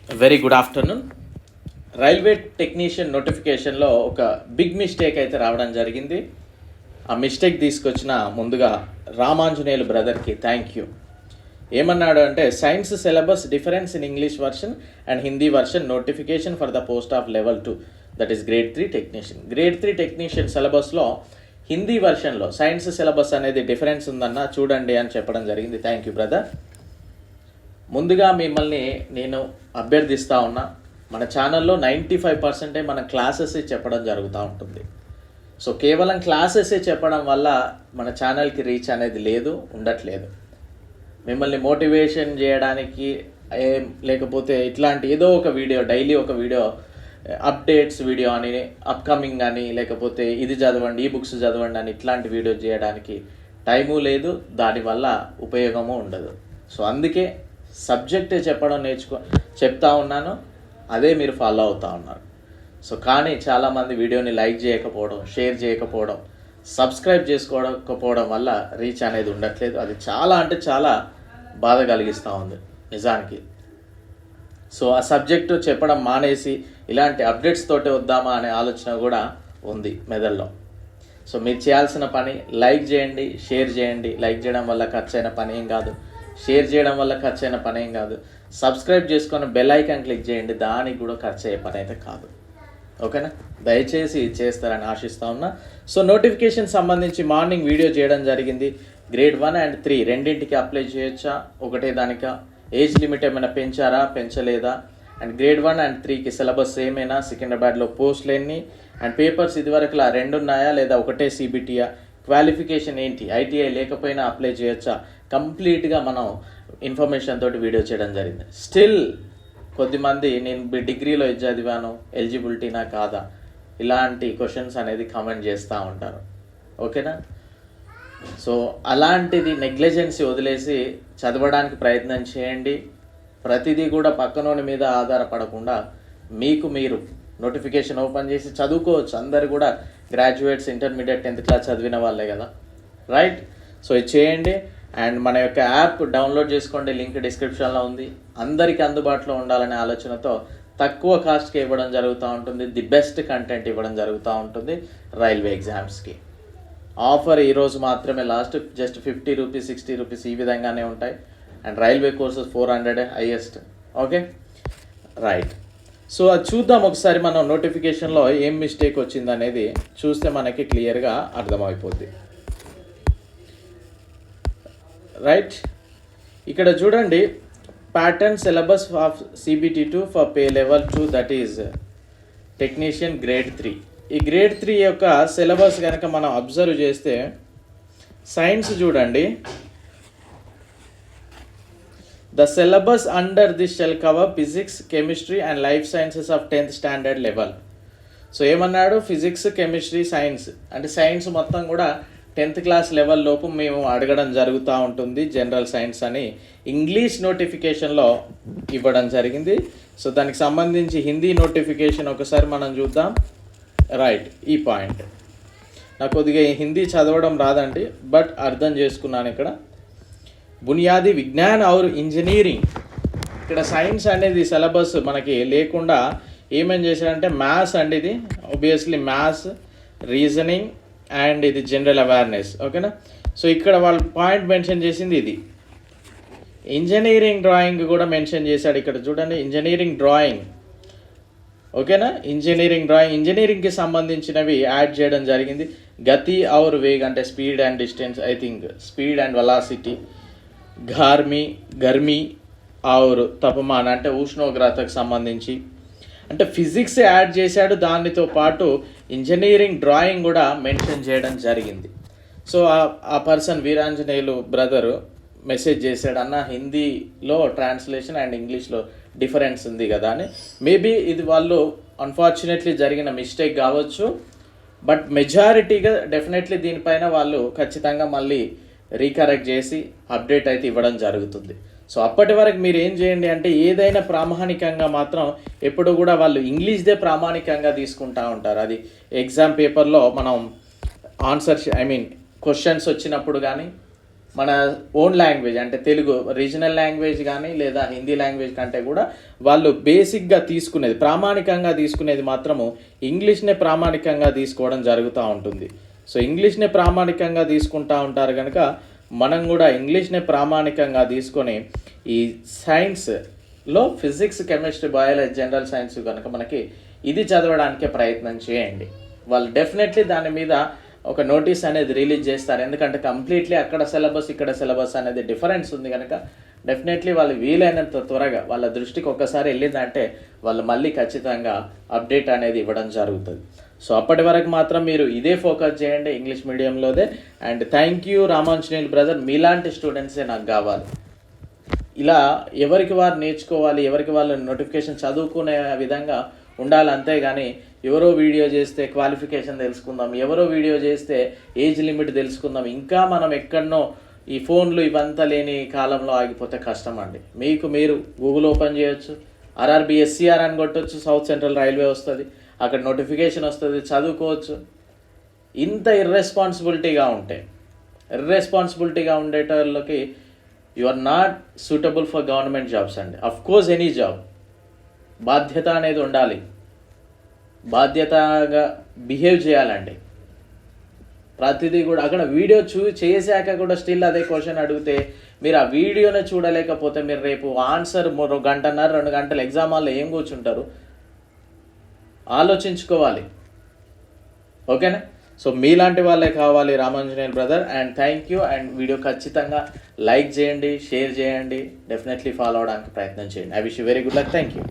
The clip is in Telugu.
Very good afternoon. Railway technician నోటిఫికేషన్లో ఒక బిగ్ మిస్టేక్ అయితే రావడం జరిగింది. ఆ మిస్టేక్ తీసుకొచ్చిన ముందుగా రామాంజనేయులు బ్రదర్కి థ్యాంక్ యూ. ఏమన్నాడు అంటే, science syllabus difference in English version and Hindi version notification for the post of level 2, that is grade 3 technician. Grade 3 technician సిలబస్లో హిందీ వర్షన్లో సైన్స్ సిలబస్ అనేది డిఫరెన్స్ ఉందన్న చూడండి అని చెప్పడం జరిగింది. Thank you brother. ముందుగా మిమ్మల్ని నేను అభ్యర్థిస్తూ ఉన్నా, మన ఛానల్లో 95% మన క్లాసెస్ చెప్పడం జరుగుతూ ఉంటుంది. సో కేవలం క్లాసెస్ చెప్పడం వల్ల మన ఛానల్కి రీచ్ అనేది ఉండట్లేదు. మిమ్మల్ని మోటివేషన్ చేయడానికి లేకపోతే ఇట్లాంటి ఏదో ఒక వీడియో, డైలీ ఒక వీడియో, అప్డేట్స్ వీడియో అని, అప్కమింగ్ అని, లేకపోతే ఇది చదవండి, ఈ బుక్స్ చదవండి అని ఇట్లాంటి వీడియో చేయడానికి టైము లేదు, దానివల్ల ఉపయోగము ఉండదు. సో అందుకే సబ్జెక్ట్ చెప్పడం చెప్తా ఉన్నాను, అదే మీరు ఫాలో అవుతూ ఉన్నారు. సో కానీ చాలామంది వీడియోని లైక్ చేయకపోవడం, షేర్ చేయకపోవడం, సబ్స్క్రైబ్ చేసుకోకపోవడం వల్ల రీచ్ అనేది ఉండట్లేదు. అది చాలా అంటే చాలా బాధ కలిగిస్తూ ఉంది నిజానికి. సో ఆ సబ్జెక్టు చెప్పడం మానేసి ఇలాంటి అప్డేట్స్ తోటి వద్దామా అనే ఆలోచన కూడా ఉంది మెదడులో. సో మీరు చేయాల్సిన పని లైక్ చేయండి, షేర్ చేయండి. లైక్ చేయడం వల్ల ఖర్చు అయిన పని ఏం కాదు, షేర్ చేయడం వల్ల ఖర్చు అయిన పని ఏం కాదు. సబ్స్క్రైబ్ చేసుకొని బెల్ ఐకాన్ క్లిక్ చేయండి, దానికి కూడా ఖర్చు అయ్యే పని అయితే కాదు. ఓకేనా? దయచేసి చేస్తారని ఆశిస్తూ ఉన్నా. సో నోటిఫికేషన్ సంబంధించి మార్నింగ్ వీడియో చేయడం జరిగింది. గ్రేడ్ 1 and 3 రెండింటికి అప్లై చేయొచ్చా, ఒకటే దానికా, ఏజ్ లిమిట్ ఏమైనా పెంచారా, పెంచలేదా, అండ్ గ్రేడ్ 1 and 3కి సిలబస్ ఏమైనా, సికింద్రాబాద్లో పోస్టులు ఎన్ని, అండ్ పేపర్స్ ఇదివరకులా 2 ఉన్నాయా లేదా ఒకటే సిబిటియా, క్వాలిఫికేషన్ ఏంటి, ఐటీఐ లేకపోయినా అప్లై చేయొచ్చా, కంప్లీట్గా మనం ఇన్ఫర్మేషన్ తోటి వీడియో చేయడం జరిగింది. స్టిల్ కొద్దిమంది నేను డిగ్రీలో ఇది చదివాను, ఎలిజిబిలిటీనా కాదా, ఇలాంటి క్వశ్చన్స్ అనేది కామెంట్ చేస్తూ ఉంటారు. ఓకేనా? సో అలాంటిది నెగ్లిజెన్సీ వదిలేసి చదవడానికి ప్రయత్నం చేయండి. ప్రతిదీ కూడా పక్కనోని మీద ఆధారపడకుండా మీకు మీరు నోటిఫికేషన్ ఓపెన్ చేసి చదువుకోవచ్చు. అందరు కూడా గ్రాడ్యుయేట్స్, ఇంటర్మీడియట్, 10th క్లాస్ చదివిన వాళ్ళే కదా, రైట్? సో ఇది చేయండి. అండ్ మన యొక్క యాప్ డౌన్లోడ్ చేసుకోండి, లింక్ డిస్క్రిప్షన్లో ఉంది. అందరికీ అందుబాటులో ఉండాలనే ఆలోచనతో తక్కువ కాస్ట్కి ఇవ్వడం జరుగుతూ ఉంటుంది, ది బెస్ట్ కంటెంట్ ఇవ్వడం జరుగుతూ ఉంటుంది రైల్వే ఎగ్జామ్స్కి. ఆఫర్ ఈరోజు మాత్రమే లాస్ట్, జస్ట్ 50 రూపీస్, 60 రూపీస్ ఈ విధంగానే ఉంటాయి. And railway courses 400 highest. Okay, right. So అది చూద్దాం ఒకసారి. మనం నోటిఫికేషన్లో ఏం మిస్టేక్ వచ్చింది అనేది చూస్తే మనకి క్లియర్గా అర్థమైపోద్ది. రైట్, ఇక్కడ చూడండి, pattern syllabus of CBT2 for pay level 2, that is technician grade 3. ఈ గ్రేడ్ 3 యొక్క సిలబస్ కనుక మనం అబ్జర్వ్ చేస్తే, సైన్స్ చూడండి, the syllabus under this shell cover physics, chemistry and life sciences of 10th standard level. So ఏమన్నాడు, ఫిజిక్స్, కెమిస్ట్రీ, సైన్స్ అంటే సైన్స్ మొత్తం కూడా 10th క్లాస్ లెవెల్ లోపు మేము అడగడం జరుగుతూ ఉంటుంది, జనరల్ సైన్స్ అని ఇంగ్లీష్ నోటిఫికేషన్లో ఇవ్వడం జరిగింది. సో దానికి సంబంధించి హిందీ నోటిఫికేషన్ ఒకసారి మనం చూద్దాం. రైట్, ఈ పాయింట్ నాకు కొద్దిగా హిందీ చదవడం రాదండి, బట్ అర్థం చేసుకున్నాను. ఇక్కడ బునియాదీ విజ్ఞాన్ ఔర్ ఇంజనీరింగ్, ఇక్కడ సైన్స్ అనేది సిలబస్ మనకి లేకుండా ఏమేం చేశారంటే మ్యాథ్స్ అండి, ఇది ఆబ్వియస్లీ మ్యాథ్స్, రీజనింగ్ అండ్ ఇది జనరల్ అవేర్నెస్. ఓకేనా? సో ఇక్కడ వాళ్ళు పాయింట్ మెన్షన్ చేసింది ఇది. ఇంజనీరింగ్ డ్రాయింగ్ కూడా మెన్షన్ చేశాడు. ఇక్కడ చూడండి, ఇంజనీరింగ్ డ్రాయింగ్. ఓకేనా? ఇంజనీరింగ్కి సంబంధించినవి యాడ్ చేయడం జరిగింది. గతి ఔర్ వేగ్ అంటే speed and distance, I think speed and velocity. గర్మీ ఔర్ తపమాన్ అంటే ఉష్ణోగ్రతకు సంబంధించి. అంటే ఫిజిక్స్ యాడ్ చేశాడు, దానితో పాటు ఇంజనీరింగ్ డ్రాయింగ్ కూడా మెన్షన్ చేయడం జరిగింది. సో ఆ పర్సన్ వీరాంజనేయులు బ్రదరు మెసేజ్ చేశాడు, అన్న హిందీలో ట్రాన్స్లేషన్ అండ్ ఇంగ్లీష్లో డిఫరెన్స్ ఉంది కదా అని. మేబీ ఇది వాళ్ళు అన్ఫార్చునేట్లీ జరిగిన మిస్టేక్ కావచ్చు, బట్ మెజారిటీగా డెఫినెట్లీ దీనిపైన వాళ్ళు ఖచ్చితంగా మళ్ళీ రీకరెక్ట్ చేసి అప్డేట్ అయితే ఇవ్వడం జరుగుతుంది. సో అప్పటి వరకు మీరు ఏం చేయండి అంటే, ఏదైనా ప్రామాణికంగా మాత్రం ఎప్పుడు కూడా వాళ్ళు ఇంగ్లీష్దే ప్రామాణికంగా తీసుకుంటూ ఉంటారు. అది ఎగ్జామ్ పేపర్లో మనం ఆన్సర్ క్వశ్చన్స్ వచ్చినప్పుడు కానీ, మన ఓన్ లాంగ్వేజ్ అంటే తెలుగు రీజనల్ లాంగ్వేజ్ కానీ లేదా హిందీ లాంగ్వేజ్ కంటే కూడా వాళ్ళు బేసిక్గా తీసుకునేది ప్రామాణికంగా తీసుకునేది మాత్రము ఇంగ్లీష్నే ప్రామాణికంగా తీసుకోవడం జరుగుతూ ఉంటుంది. సో ఇంగ్లీష్నే ప్రామాణికంగా తీసుకుంటూ ఉంటారు కనుక మనం కూడా ఇంగ్లీష్నే ప్రామాణికంగా తీసుకొని ఈ సైన్స్లో physics, chemistry, biology, general science కనుక మనకి ఇది చదవడానికే ప్రయత్నం చేయండి. వాళ్ళు డెఫినెట్లీ దాని మీద ఒక నోటీస్ అనేది రిలీజ్ చేస్తారు. ఎందుకంటే కంప్లీట్లీ అక్కడ సిలబస్ ఇక్కడ సిలబస్ అనేది డిఫరెన్స్ ఉంది కనుక డెఫినెట్లీ వాళ్ళు వీలైనంత త్వరగా వాళ్ళ దృష్టికి ఒక్కసారి వెళ్ళిందంటే వాళ్ళు మళ్ళీ ఖచ్చితంగా అప్డేట్ అనేది ఇవ్వడం జరుగుతుంది. సో అప్పటి వరకు మాత్రం మీరు ఇదే ఫోకస్ చేయండి ఇంగ్లీష్ మీడియంలోదే. And thank you Ramanjaneyulu brother, మీలాంటి స్టూడెంట్సే నాకు కావాలి. ఇలా ఎవరికి వారు నేర్చుకోవాలి, ఎవరికి వాళ్ళు నోటిఫికేషన్ చదువుకునే విధంగా ఉండాలి. అంతేగాని ఎవరో వీడియో చేస్తే క్వాలిఫికేషన్ తెలుసుకుందాం, ఎవరో వీడియో చేస్తే ఏజ్ లిమిట్ తెలుసుకుందాం, ఇంకా మనం ఎక్కడనో ఈ ఫోన్లు ఇవంతా లేని కాలంలో ఆగిపోతే కష్టం అండి. మీకు మీరు గూగుల్ ఓపెన్ చేయొచ్చు, ఆర్ఆర్బి ఎస్సీఆర్ అని కొట్టవచ్చు, సౌత్ సెంట్రల్ రైల్వే వస్తుంది, అక్కడ నోటిఫికేషన్ వస్తుంది, చదువుకోవచ్చు. ఇంత ఇర్రెస్పాన్సిబిలిటీగా ఉండేటోళ్ళకి you are not suitable for government jobs అండి. అఫ్ కోర్స్ ఎనీ జాబ్ బాధ్యత అనేది ఉండాలి, బాధ్యతగా బిహేవ్ చేయాలండి. ప్రతిదీ కూడా అక్కడ వీడియో చేశాక కూడా స్టిల్ అదే క్వశ్చన్ అడిగితే మీరు ఆ వీడియోనే చూడలేకపోతే మీరు రేపు ఆన్సర్ 1 గంటన్నర 2 గంటలు ఎగ్జామ్ హాల్లో ఏం కూర్చుంటారు ఆలోచించుకోవాలి. ఓకేనా? సో మీలాంటి వాళ్ళే కావాలి Ramanjaneyulu brother. And thank you. And video ఖచ్చితంగా లైక్ చేయండి, షేర్ చేయండి, డెఫినెట్లీ ఫాలో అవడానికి ప్రయత్నం చేయండి. I wish you very good luck. Thank you.